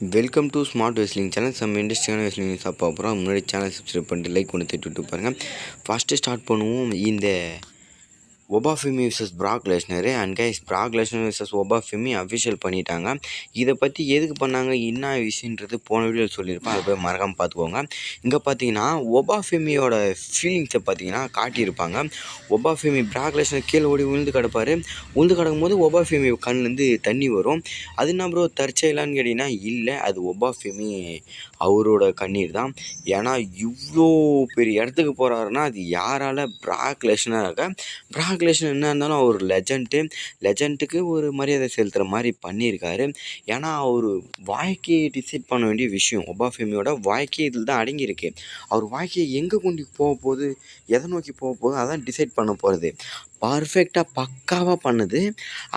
Welcome to smart wrestling channel. நம்ம இண்டஸ்ட்ரியான wrestling சாப்பிட போகிறோம். முன்னாடி சேனல் சப்ஸ்கிரைப் பண்ணிட்டு லைக் பண்ணி தட்டி பாருங்கள். ஃபஸ்ட்டு ஸ்டார்ட் பண்ணுவோம். இந்த Obafemi versus Brock Lesnar and guys, Brock Lesnar versus Obafemi official பண்ணிட்டாங்க. இதை பற்றி எதுக்கு பண்ணாங்க, என்ன விஷயன்றது போன வீடியோவில் சொல்லியிருப்பேன். அதை போய் மறக்காமல் பார்த்துக்கோங்க. இங்கே பார்த்தீங்கன்னா ஒபாஃபெமியோட ஃபீலிங்ஸை பார்த்தீங்கன்னா காட்டியிருப்பாங்க. ஒபாஃபெமி பிராக் லெஸ்னர் கீழே ஓடி விழுந்து கிடப்பார். விழுந்து கிடக்கும்போது ஒபாஃபெமி கண்ணுலேருந்து தண்ணி வரும். அது என்ன ப்ரோ தற்செயலான்னு கேட்டிங்கன்னா, இல்லை, அது ஒபாஃபெமி அவரோட கண்ணீர் தான். ஏன்னா இவ்வளோ பெரிய இடத்துக்கு போகிறாருன்னா அது யாரால், பிராக் லெஸ்னராக. பிராக் லெஸ்னர் என்ன இருந்தாலும் அவர் லெஜண்ட்டுக்கு ஒரு மரியாதை செலுத்துகிற மாதிரி பண்ணியிருக்காரு. ஏன்னா அவர் வாழ்க்கையை டிசைட் பண்ண வேண்டிய விஷயம், ஒபாஃபெமியோட வாழ்க்கை இதில் தான் அடங்கியிருக்கு. அவர் வாழ்க்கையை எங்கே கொண்டு போக போகுது, எதை நோக்கி போக போகுது, அதான் டிசைட் பண்ண போகிறது. பர்ஃபெக்டாக பக்காவாக பண்ணுது.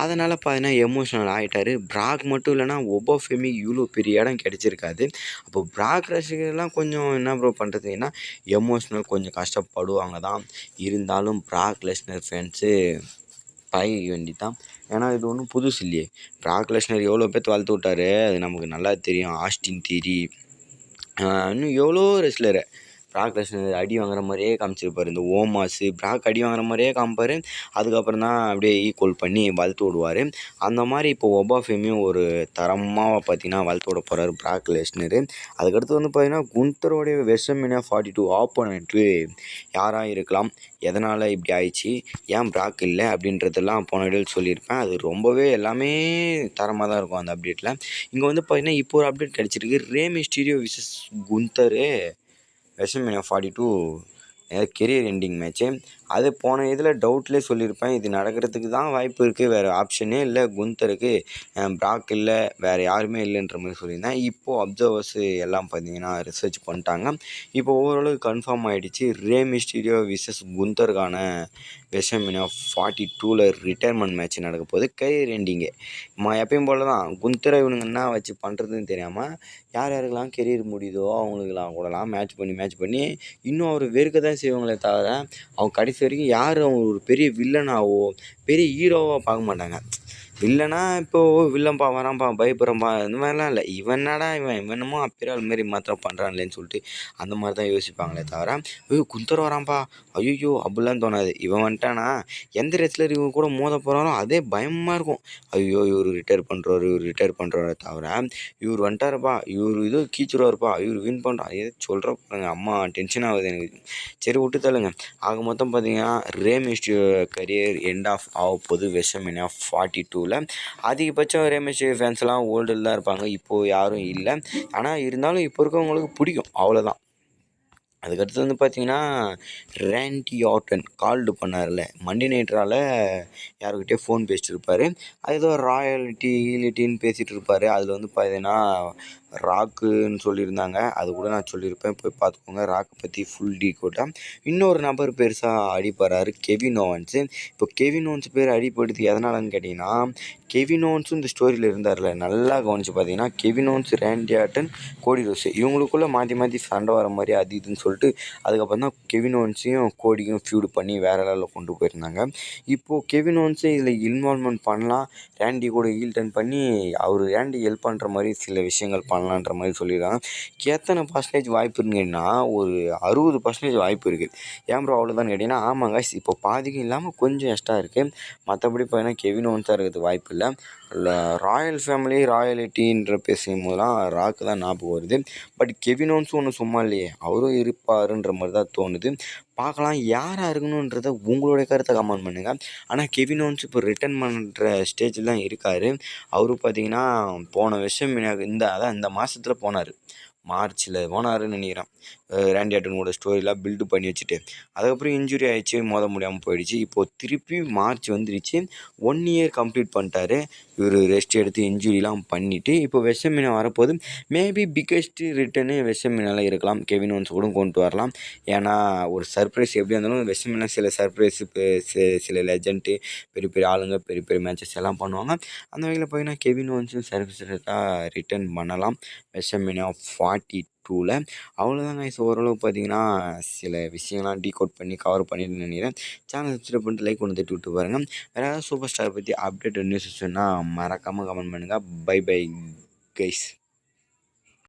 அதனால் பார்த்தீங்கன்னா எமோஷனல் ஆகிட்டார். பிராக் மட்டும் இல்லைனா ஒபாஃபெமி இவ்வளோ பெரிய இடம் கிடச்சிருக்காது. அப்போ பிராக் ரசிகர்லாம் கொஞ்சம் என்ன ப்ரோ பண்ணுறதுன்னா எமோஷ்னல் கொஞ்சம் கஷ்டப்படுவாங்க தான். இருந்தாலும் பிராக் லெஸ்னர் ஃபேன்ஸு பழக வேண்டி தான். ஏன்னா இது ஒன்றும் புதுசு இல்லையே. பிராக் லெஸ்னர் எவ்வளோ பேர்த்து வளர்த்து விட்டாரு, அது நமக்கு நல்லா தெரியும். ஆஸ்டின் தியரி, இன்னும் எவ்வளோ ரெஸ்லரு பிராக் லெஸ்னர் அடி வாங்குற மாதிரியே காமிச்சிருப்பார். இந்த ஓமாஸு பிராக் அடி வாங்குற மாதிரியே காமிப்பார். அதுக்கப்புறம் தான் அப்படியே ஈக்குவல் பண்ணி வளர்த்து விடுவார். அந்த மாதிரி இப்போ ஒபாஃபெமியும் ஒரு தரமாக பார்த்தீங்கன்னா வளர்த்து விட போகிறாரு பிராக் லெஸ்னர். அதுக்கடுத்து வந்து பார்த்தீங்கன்னா குந்தரோடைய வெஸ்டர்மேனியா 42 ஆப்போனண்ட்டு யாராக இருக்கலாம், எதனால் இப்படி ஆயிடுச்சு, ஏன் பிராக் இல்லை அப்படின்றதெல்லாம் போன வீடியோவில் சொல்லியிருப்பேன். அது ரொம்பவே எல்லாமே தரமாக தான் இருக்கும் அந்த அப்டேட்டில். இங்கே வந்து பார்த்தீங்கன்னா இப்போ ஒரு அப்டேட் கிடச்சிருக்கு. Rey Mysterio versus Gunther WrestleMania 42 career ending match. அது போன இதில் டவுட்லேயே சொல்லியிருப்பேன், இது நடக்கிறதுக்கு தான் வாய்ப்பு இருக்குது, வேறு ஆப்ஷனே இல்லை. குந்தருக்கு பிராக் இல்லை, வேறு யாருமே இல்லைன்ற மாதிரி சொல்லியிருந்தேன். இப்போது அப்சர்வர்ஸு எல்லாம் பார்த்தீங்கன்னா ரிசர்ச் பண்ணிட்டாங்க. இப்போ ஓரளவுக்கு கன்ஃபார்ம் ஆகிடுச்சு. ரே மிஸ்டீரியோ விசஸ் குந்தருக்கான வெஸ்டர்மேனியா 42 ரிட்டையர்மெண்ட் மேட்ச் நடக்க போகுது. கரியர் எண்டிங்கு எப்பயும் போல தான். குந்தரை இவனுங்க என்ன வச்சு பண்ணுறதுன்னு தெரியாமல் யார் யாருக்கெல்லாம் கெரியர் முடியுதோ அவங்களுக்கெல்லாம் கூடலாம் மேட்ச் பண்ணி இன்னும் அவர் வெறுக்க தான் செய்வாங்களே தவிர, அவங்க கடைசி வரைக்கும் யாரும் அவங்க ஒரு பெரிய வில்லனாவோ பெரிய ஹீரோவாக பார்க்க மாட்டாங்க. வில்லனா இப்போது வில்லன்பா வரான்ப்பா பயப்படுறப்பா இந்த மாதிரிலாம் இல்லை. இவன் என்னடா இவன் என்னமோ அப்பிரால் மாரி மாத்திரம் பண்ணுறான்லேன்னு சொல்லிட்டு அந்த மாதிரி தான் யோசிப்பாங்களே தவிர, ஐயோ குந்தர் வரான்ப்பா ஐயோ அப்படிலாம் தோணாது. இவன் வந்துட்டானா எந்த ரெஸ்லர் இவங்க கூட மோத போகிறாரோ அதே பயமாக இருக்கும். ஐயோ இவர் ரிட்டையர் பண்ணுறாரு தவிர, இவர் வந்துட்டாருப்பா, இவர் இது கீச்சிருவாருப்பா, இவர் வின் பண்ணுறான் எது சொல்கிற பாருங்க. அம்மா டென்ஷன் ஆகுது எனக்கு. சரி விட்டு தள்ளுங்க. ஆக மொத்தம் பார்த்தீங்கன்னா ரே மிஸ்டீரியோ கரியர் எண்ட் ஆஃப் ஆக போகுது வெஸ்டர்மேனியா 42. அதிகபட்சம் ரே மிஸ்டீரியோ ஃபேன்ஸ்லாம் ஓல்டில் தான் இருப்பாங்க, இப்போது யாரும் இல்லை. ஆனால் இருந்தாலும் இப்போ இருக்கவங்களுக்கு பிடிக்கும், அவ்வளோதான். அதுக்கடுத்து வந்து பார்த்தீங்கன்னா ரேண்டி ஆர்டன் கால்டு பண்ணார்ல மண்டே நைட்ரால், யாருக்கிட்டே ஃபோன் பேசிட்டு இருப்பார். அது ஏதோ ராயலிட்டின்னு பேசிகிட்டு இருப்பார். அதில் வந்து பார்த்தீங்கன்னா ராக்குன்னு சொல்லியிருந்தாங்க. அது கூட நான் சொல்லியிருப்பேன், போய் பார்த்துக்கோங்க. ராக்கை பற்றி ஃபுல் டீகோட்டாக. இன்னொரு நபர் பெருசாக அடிப்படுறாரு, கெவின் ஓவன்ஸு. இப்போ கெவின் ஓவன்ஸ் பேர் அடிப்படுது எதனாலன்னு கேட்டிங்கன்னா, கெவின் ஓவன்ஸும் இந்த ஸ்டோரியில் இருந்தார்ல, நல்லா கவனித்து பார்த்தீங்கன்னா கெவின் ஓவன்ஸ், ரேண்டி ஆர்டன், கோடி ரோஸ் இவங்களுக்குள்ளே மாற்றி சண்டை வர மாதிரி அது இதுன்னு சொல்லிட்டு அதுக்கப்புறம் தான் கெவின் ஓவன்ஸையும் கோடியும் ஃபியூடு பண்ணி வேறு லெவலில் கொண்டு போயிருந்தாங்க. இப்போது கெவின் ஓவன்ஸு இதில் இன்வால்வ்மெண்ட் பண்ணலாம், ரேண்டி கூட ஹீல் டர்ன் பண்ணி அவர் ரேண்டி ஹெல்ப் பண்ணுற மாதிரி சில விஷயங்கள் பண்ணலான்ற மாதிரி சொல்லியிருக்காங்க. எத்தனை பர்சன்டேஜ் வாய்ப்பு இருக்குன்னு கேட்டிங்கன்னா ஒரு 60% வாய்ப்பு இருக்குது. ஏன் ப்ரோ அவ்வளோதான் கேட்டிங்கன்னா, ஆமாங்க இப்போ பாதிக்கும் இல்லாமல் கொஞ்சம் எக்ஸ்ட்ரா இருக்குது. மற்றபடி பார்த்தீங்கன்னா கெவின் ஓவன்ஸாக இருக்கிறது வாய்ப்பு இல்லை. ராயல் ஃபேமிலி ராயலிட்டின்ற பேசும்போதெல்லாம் ராக்கு தான் ஞாபகம் வருது. பட் கெவின் ஓவன்ஸும் ஒன்றும் சும்மா இல்லையே, அவரும் இருப்பாருன்ற மாதிரி தான் தோணுது. பார்க்கலாம் யாராக இருக்கணுன்றத உங்களுடைய கருத்தை கமெண்ட் பண்ணுங்கள். ஆனால் கெவின் ஓவன்ஸ் இப்போ ரிட்டர்ன் பண்ணுற ஸ்டேஜில் தான் இருக்கார். அவரும் பார்த்தீங்கன்னா போன வருஷம் இந்த மாதத்தில் போனார், மார்ச்சில் போனாருன்னு நினைக்கிறேன். ரேண்டி ஆர்டனோட ஸ்டோரிலாம் பில்டு பண்ணி வச்சுட்டு அதுக்கப்புறம் இன்ஜுரி ஆகிடுச்சு, மோத முடியாமல் போயிடுச்சு. இப்போது திருப்பி மார்ச் வந்துடுச்சு, 1 இயர் கம்ப்ளீட் பண்ணிட்டாரு. இவர் ரெஸ்ட் எடுத்து இன்ஜுரிலாம் பண்ணிவிட்டு இப்போ வெஸ்டர்மேனியா வரப்போது. மேபி பிக்கஸ்ட்டு ரிட்டர்னு வெஸ்டர்மேனியாவில் இருக்கலாம். கெவின் ஓவன்ஸ் கூட கொண்டு வரலாம். ஏன்னா ஒரு சர்ப்ரைஸ் எப்படியா இருந்தாலும் வெஸ்டர்மேனியா சில சர்ப்ரைஸு சில லெஜண்ட்டு பெரிய பெரிய ஆளுங்க பெரிய பெரிய மேட்சஸ் எல்லாம் பண்ணுவாங்க. அந்த வகையில் பார்த்தீங்கன்னா கெவின் ஓவன்ஸும் சர்ப்ரைஸாக ரிட்டர்ன் பண்ணலாம் வெஸ்டர்மேனியா 42ல். அவ்வளோதாங்க. ஓரளவு பார்த்தீங்கன்னா சில விஷயங்கள்லாம் டீகோட் பண்ணி கவர் பண்ணிட்டு நினைக்கிறேன். சேனல் சப்ஸ்கிரைப் பண்ணிட்டு லைக் ஒன்று தட்டி விட்டு பாருங்கள். வேறு ஏதாவது சூப்பர் ஸ்டார் பற்றி அப்டேட் நியூஸ் சொன்னால் மறக்காமல் கமெண்ட் பண்ணுங்கள். Bye bye guys.